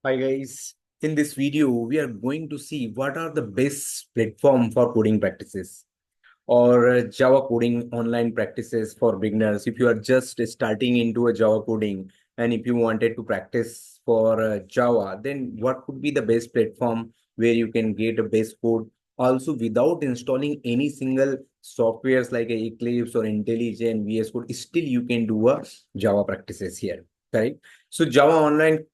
Hi guys, in this video we are going to see what are the best platform for coding practices or Java coding online practices for beginners. If you are just starting into a Java coding and if you wanted to practice for Java, then what could be the best platform where you can get a base code also without installing any single softwares like Eclipse or IntelliJ and VS Code. Still you can do a Java practices here, right? So Java online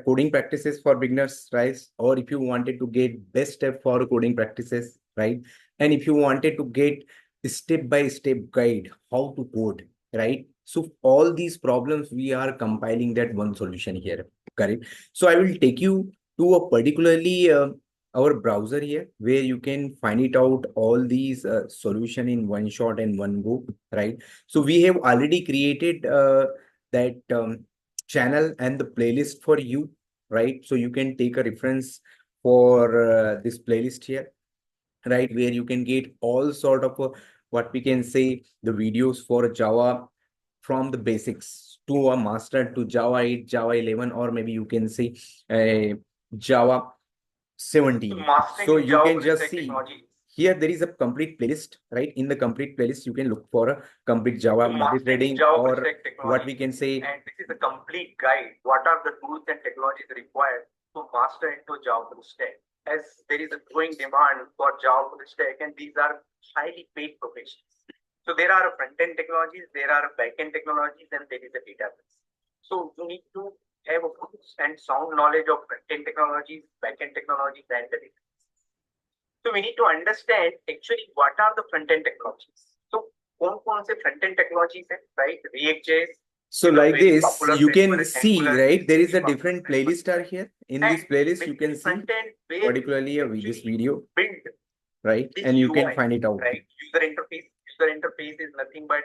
coding practices for beginners, right? Or if you wanted to get best step for coding practices, right? And if you wanted to get step-by-step guide how to code, right? So all these problems, we are compiling that one solution here, correct? So I will take you to a particularly our browser here where you can find it out all these solution in one shot and one go, right? So we have already created that channel and the playlist for you, right? So you can take a reference for this playlist here, right, where you can get all sort of what we can say the videos for Java from the basics to a master to Java 8, Java 11, or maybe you can say Java 17. So you can just see here there is a complete playlist, right? In the complete playlist, you can look for a complete Java multi-threading or what we can say. And this is a complete guide. What are the tools and technologies required to master into Java full stack? As there is a growing demand for Java full stack, and these are highly paid professions. So there are front-end technologies, there are back-end technologies, and there is a database. So you need to have a good and sound knowledge of front-end technologies, back-end technologies, and the database. So we need to understand actually what are the front-end technologies. So कौन-कौन से front-end technologies है, right? React.js. So like this, you can see, right? There is a different playlist are here. In this playlist, you can see particularly this video, right? And you can find it out. Right? User interface is nothing but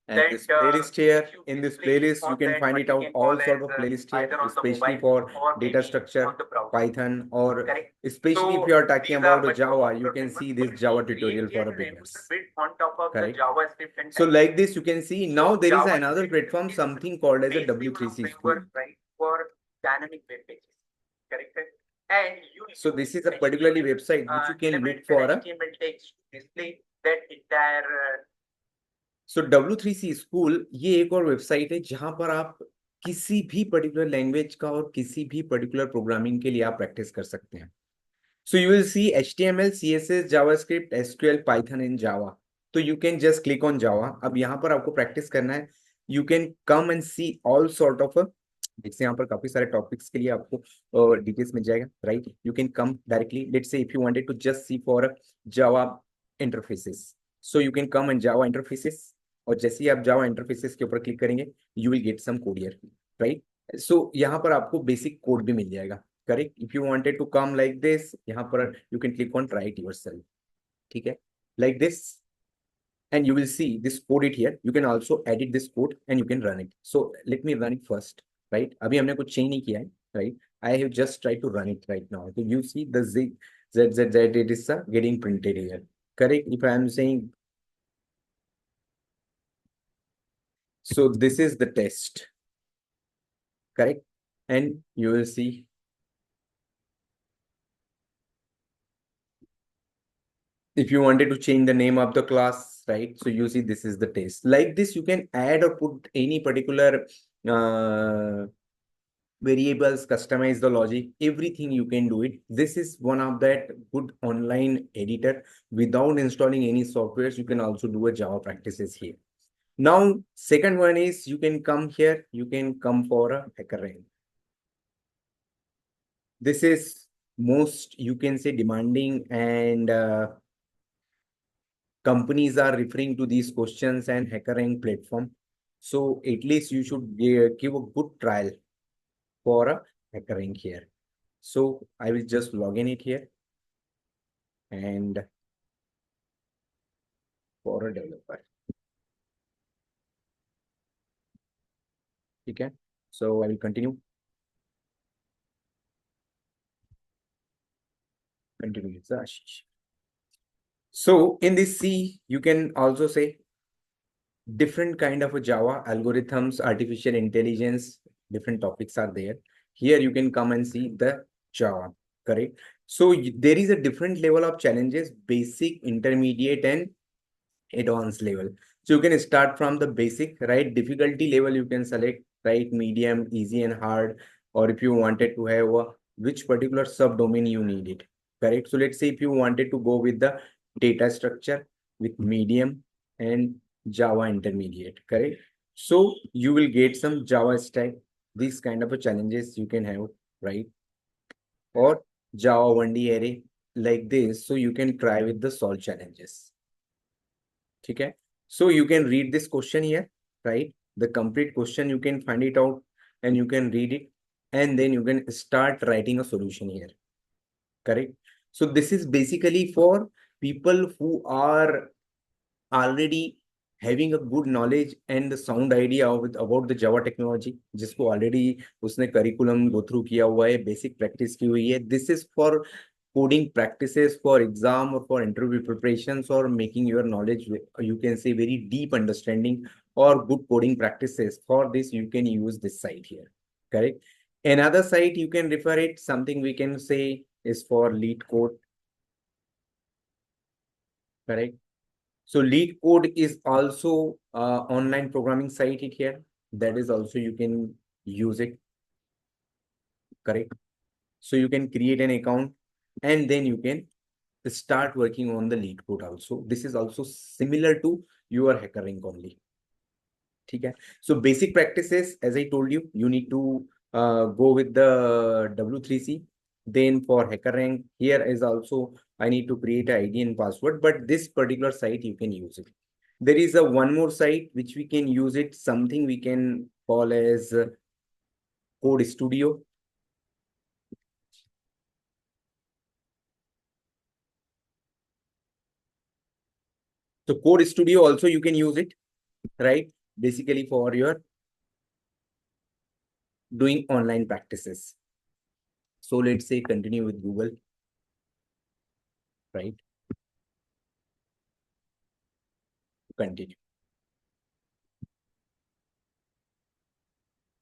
and this playlist here. In this playlist, you can find it out all sort of playlist here, especially for data structure, Python, or especially if you are talking about Java, you can see this Java tutorial for a beginners. Correct. So like this, you can see now there is another platform, something called as a W3C school. Right, for dynamic web pages. Correct. And so this is a particularly website which you can look for a text display that entire so W3C school ये एक और website है जहां पर आप किसी भी particular language का और किसी भी पर्टिकुलर प्रोग्रामिंग के लिए आप प्रैक्टिस कर सकते हैं. So you will see HTML, CSS, JavaScript, SQL, Python and Java. तो you can just click on Java. अब यहाँ पर आपको प्रैक्टिस करना है. You can come and see all sort of जैसे यहाँ पर काफी सारे टॉपिक्स के लिए आपको डिटेल्स मिल जाएगा, right? You can come directly. Let's say if you wanted to just see for Java interfaces, so you can come and Java interfaces. और जैसे ही आप जावा इंटरफेसेस के ऊपर क्लिक करेंगे, you will get some code here, right? सो यहाँ पर आपको बेसिक कोड भी मिल जाएगा, correct? If you wanted to come like this, यहाँ पर you can click on try it yourself, ठीक है, like this, and you will see this code it here. You can also edit this code and you can run it. So let me run it first, right? अभी हमने कुछ change नहीं किया है, right? I have just tried to run it right now. So you see the z it is getting printed here, correct? If I am saying, so this is the test, correct? And you will see if you wanted to change the name of the class, right? So you see this is the test. Like this, you can add or put any particular variables, customize the logic, everything you can do it. This is one of that good online editor. Without installing any softwares, you can also do a Java practices here. Now, second one is you can come here, you can come for a HackerRank. This is most, you can say, demanding, and companies are referring to these questions and HackerRank platform. So at least you should give a good trial for a HackerRank here. So I will just log in it here and for a developer. Okay, so I will continue. Continue with Ashish. So in this C, you can also say different kind of a Java algorithms, artificial intelligence, different topics are there. Here you can come and see the Java, correct? So there is a different level of challenges, basic, intermediate, and advanced level. So you can start from the basic, right? Difficulty level you can select, right? Medium, easy, and hard. Or if you wanted to have which particular subdomain you need it, correct? So let's say if you wanted to go with the data structure with medium and Java intermediate, correct? So you will get some Java stack. These kind of a challenges you can have, right? Or Java 1D array like this. So you can try with the solve challenges. Okay. So you can read this question here, right? The complete question, you can find it out and you can read it, and then you can start writing a solution here, correct? So this is basically for people who are already having a good knowledge and the sound idea with about the Java technology, जिसको already उसने curriculum go through किया हुआ है, basic practice की हुई है. This is for coding practices for exam or for interview preparations or making your knowledge, you can say, very deep understanding or good coding practices. For this, you can use this site here, correct? Another site you can refer it, something we can say is for lead code, correct? So lead code is also online programming site it here. That is also you can use it, correct? So you can create an account and then you can start working on the lead code also. This is also similar to your hacker rank only. Okay. So basic practices, as I told you, you need to go with the W3C. Then for hacker rank, here is also I need to create an ID and password, but this particular site you can use it. There is a one more site which we can use it, something we can call as Code Studio. So Code Studio also you can use it, right? Basically for your doing online practices. So let's say continue with Google, right? Continue,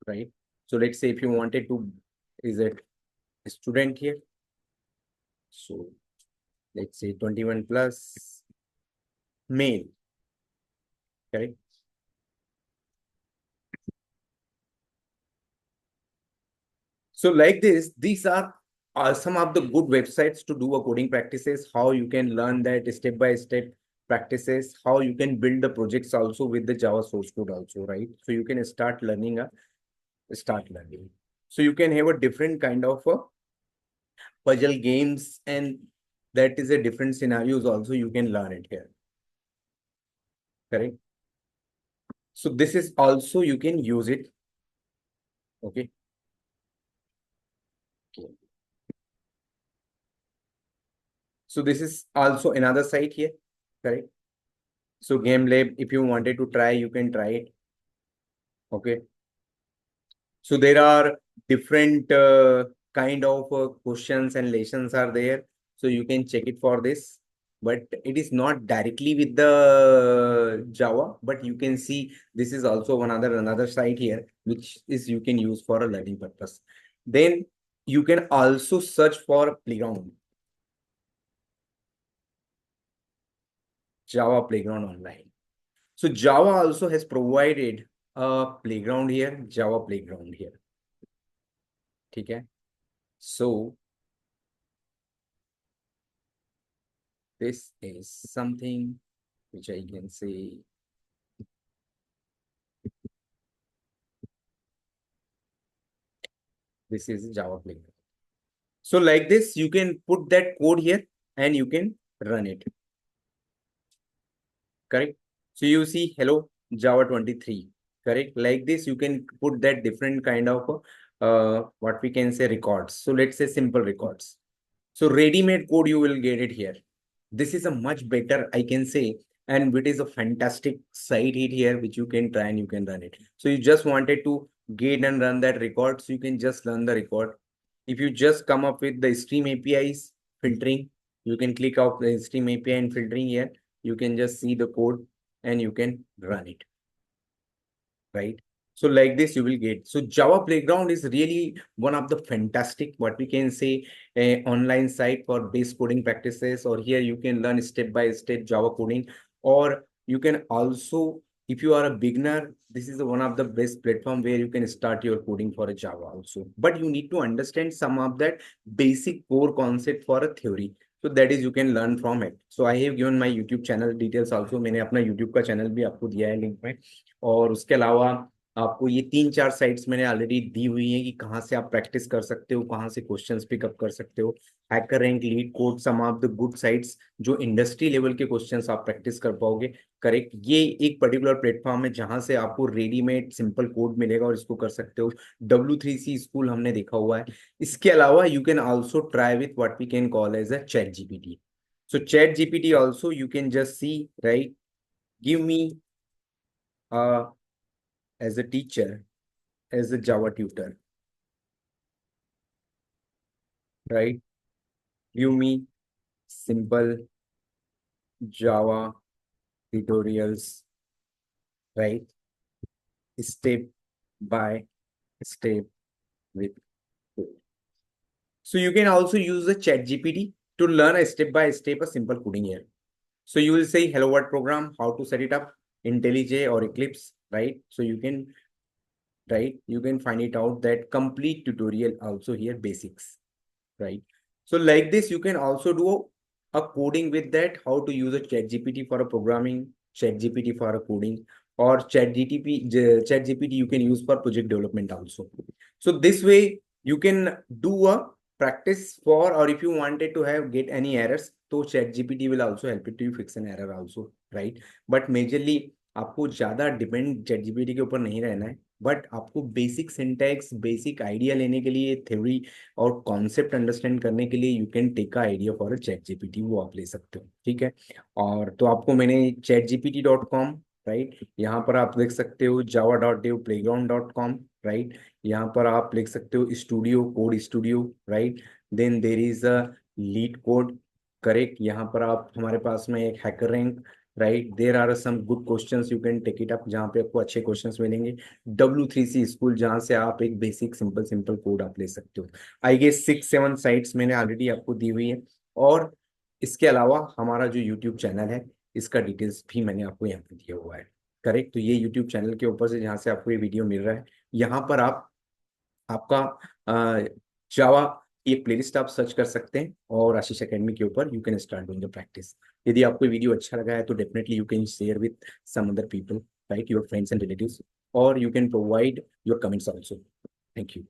right? So let's say if you wanted to, is it a student here? So let's say 21 plus male, correct? So like this, these are some of the good websites to do a coding practices, how you can learn that step by step practices, how you can build the projects also with the Java source code also, right? So you can start learning. So you can have a different kind of puzzle games, and that is a different scenarios also you can learn it here, correct? So this is also you can use it, okay? So this is also another site here, correct? So game lab, if you wanted to try, you can try it, okay? So there are different kind of questions and lessons are there. So you can check it for this, but it is not directly with the Java, but you can see this is also another site here, which is you can use for a learning purpose. Then you can also search for playground, Java playground online. So Java also has provided a playground here, Java playground here. Okay. So this is something which I can say this is Java playground. So like this, you can put that code here and you can run it. Correct. So you see, hello, Java 23. Correct. Like this, you can put that different kind of what we can say records. So let's say simple records. So ready-made code, you will get it here. This is a much better, I can say, and it is a fantastic site hit here, which you can try and you can run it. So you just wanted to get and run that record, so you can just run the record. If you just come up with the stream APIs filtering, you can click off the stream API and filtering here. You can just see the code and you can run it, right? So like this you will get. So Java Playground is really one of the fantastic, what we can say, online site for base coding practices, or here you can learn step by step Java coding. Or you can also, if you are a beginner, this is one of the best platform where you can start your coding for a Java also. But you need to understand some of that basic core concept for a theory. So that is you can learn from it. So I have given my YouTube channel details also. मैंने अपना YouTube का channel भी आपको दिया है link में. और उसके अलावा आपको ये 3-4 साइट्स मैंने ऑलरेडी दी हुई हैं कि कहाँ से आप प्रैक्टिस कर सकते हो, कहाँ से क्वेश्चंस पिकअप कर सकते हो. HackerRank, LeetCode, some of the good sites जो इंडस्ट्री लेवल के क्वेश्चंस आप प्रैक्टिस कर पाओगे. करेक्ट. ये एक पर्टिकुलर प्लेटफॉर्म है जहां से आपको रेडीमेड सिंपल कोड मिलेगा और इसको कर सकते हो. W3C स्कूल हमने देखा हुआ है. इसके अलावा you can also try with what we can call as a chat GPT. So chat GPT also you can just see, right? Give me as a teacher, as a Java tutor, right? Give me simple Java tutorials, right? Step by step with code. So you can also use the chat GPT to learn a step by step a simple coding here. So you will say hello world program, how to set it up, IntelliJ or Eclipse, right? So you can, right, you can find it out that complete tutorial also here, basics, right? So like this, you can also do a coding with that, how to use a chat GPT for a programming, chat GPT for a coding, or chat GPT you can use for project development also. So this way you can do a practice for, or if you wanted to have get any errors, तो chat GPT will also help it to you fix an error also, right? But majorly आपको ज्यादा depend chat GPT के ऊपर नहीं रहना है, but आपको basic syntax, basic idea लेने के लिए, थ्योरी और कॉन्सेप्ट अंडरस्टैंड करने के लिए you can take a idea for a chat GPT, वो आप ले सकते हो. ठीक है. और तो आपको मैंने chatgpt.com, राइट, यहाँ पर आप देख सकते हो java.devplayground.com, राइट. यहाँ पर आप लिख सकते हो studio, code studio, right. Then there is a LeetCode, correct. यहाँ पर आप, हमारे पास में एक HackerRank, right. There are some good questions, you can take it up, जहाँ पे आपको अच्छे क्वेश्चंस मिलेंगे. W3C स्कूल, जहाँ से आप एक बेसिक सिंपल सिंपल कोड आप ले सकते हो. आई गेस 6-7 साइट्स मैंने ऑलरेडी आपको दी हुई है. और इसके अलावा हमारा जो यूट्यूब चैनल है, इसका डिटेल्स भी मैंने आपको यहाँ पे दिया हुआ है. करेक्ट. तो ये यूट्यूब चैनल के ऊपर से जहाँ से आपको ये वीडियो मिल रहा है, यहाँ पर आप आपका जावा ये प्लेलिस्ट आप सर्च कर सकते हैं, और आशीष एकेडमी के ऊपर you can start doing the practice. यदि आपको वीडियो अच्छा लगा है तो definitely you can share with some other people, right, your friends and relatives, और you can provide your comments also. Thank you.